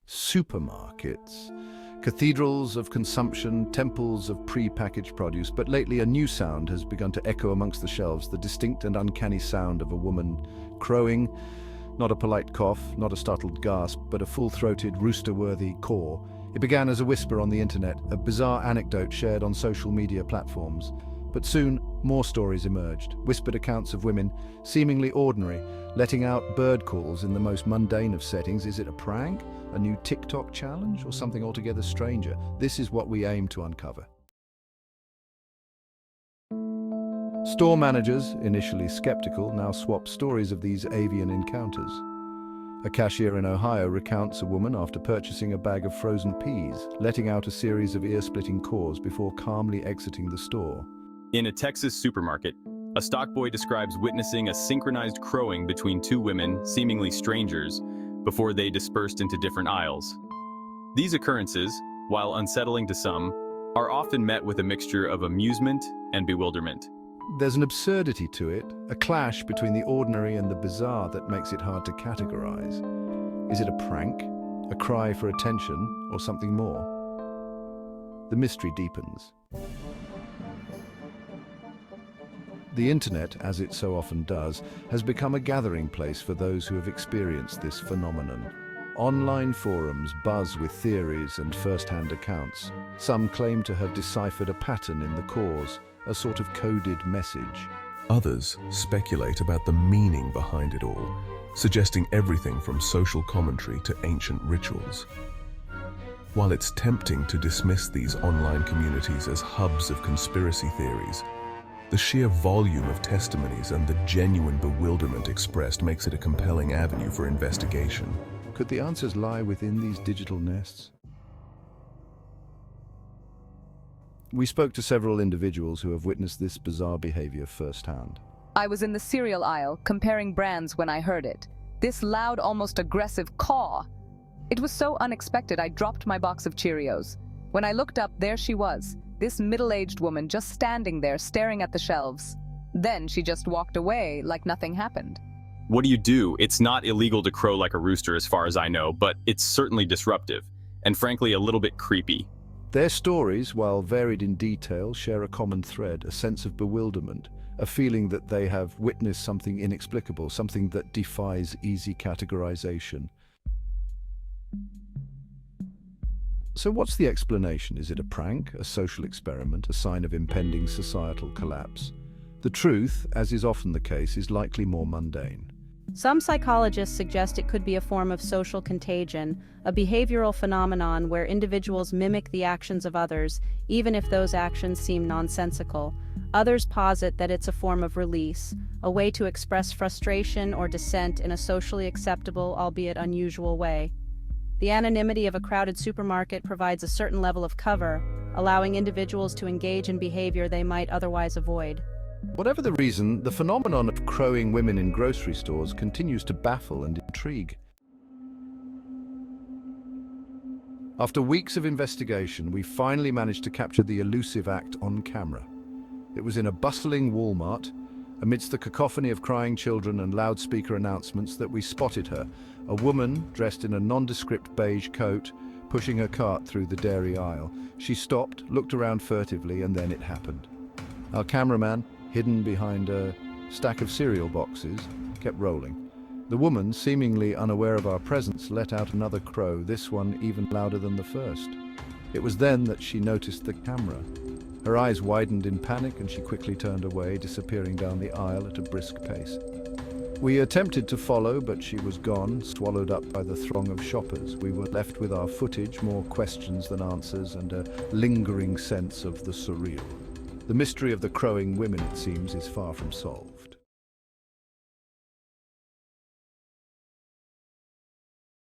Supermarkets. Cathedrals of consumption, temples of pre-packaged produce, but lately a new sound has begun to echo amongst the shelves, the distinct and uncanny sound of a woman crowing, not a polite cough, not a startled gasp, but a full-throated, rooster-worthy caw. It began as a whisper on the internet, a bizarre anecdote shared on social media platforms. But soon, more stories emerged, whispered accounts of women, seemingly ordinary, letting out bird calls in the most mundane of settings. Is it a prank, a new TikTok challenge, or something altogether stranger? This is what we aim to uncover. Store managers, initially skeptical, now swap stories of these avian encounters. A cashier in Ohio recounts a woman after purchasing a bag of frozen peas, letting out a series of ear-splitting caws before calmly exiting the store. In a Texas supermarket, a stock boy describes witnessing a synchronized crowing between two women, seemingly strangers, before they dispersed into different aisles. These occurrences, while unsettling to some, are often met with a mixture of amusement and bewilderment. There's an absurdity to it, a clash between the ordinary and the bizarre that makes it hard to categorize. Is it a prank, a cry for attention, or something more? The mystery deepens. The internet, as it so often does, has become a gathering place for those who have experienced this phenomenon. Online forums buzz with theories and first-hand accounts. Some claim to have deciphered a pattern in the cause, a sort of coded message. Others speculate about the meaning behind it all, suggesting everything from social commentary to ancient rituals. While it's tempting to dismiss these online communities as hubs of conspiracy theories, the sheer volume of testimonies and the genuine bewilderment expressed makes it a compelling avenue for investigation. Could the answers lie within these digital nests? We spoke to several individuals who have witnessed this bizarre behavior firsthand. I was in the cereal aisle, comparing brands when I heard it. This loud, almost aggressive caw. It was so unexpected I dropped my box of Cheerios. When I looked up, there she was, this middle-aged woman just standing there staring at the shelves. Then she just walked away like nothing happened. What do you do? It's not illegal to crow like a rooster as far as I know, but it's certainly disruptive, and frankly a little bit creepy. Their stories, while varied in detail, share a common thread, a sense of bewilderment, a feeling that they have witnessed something inexplicable, something that defies easy categorization. So what's the explanation? Is it a prank, a social experiment, a sign of impending societal collapse? The truth, as is often the case, is likely more mundane. Some psychologists suggest it could be a form of social contagion, a behavioral phenomenon where individuals mimic the actions of others, even if those actions seem nonsensical. Others posit that it's a form of release, a way to express frustration or dissent in a socially acceptable, albeit unusual way. The anonymity of a crowded supermarket provides a certain level of cover, allowing individuals to engage in behavior they might otherwise avoid. Whatever the reason, the phenomenon of crowing women in grocery stores continues to baffle and intrigue. After weeks of investigation, we finally managed to capture the elusive act on camera. It was in a bustling Walmart, amidst the cacophony of crying children and loudspeaker announcements, that we spotted her, a woman dressed in a nondescript beige coat, pushing her cart through the dairy aisle. She stopped, looked around furtively, and then it happened. Our cameraman, hidden behind a stack of cereal boxes, kept rolling. The woman, seemingly unaware of our presence, let out another crow, this one even louder than the first. It was then that she noticed the camera. Her eyes widened in panic and she quickly turned away, disappearing down the aisle at a brisk pace. We attempted to follow, but she was gone, swallowed up by the throng of shoppers. We were left with our footage, more questions than answers, and a lingering sense of the surreal. The mystery of the crowing women, it seems, is far from solved.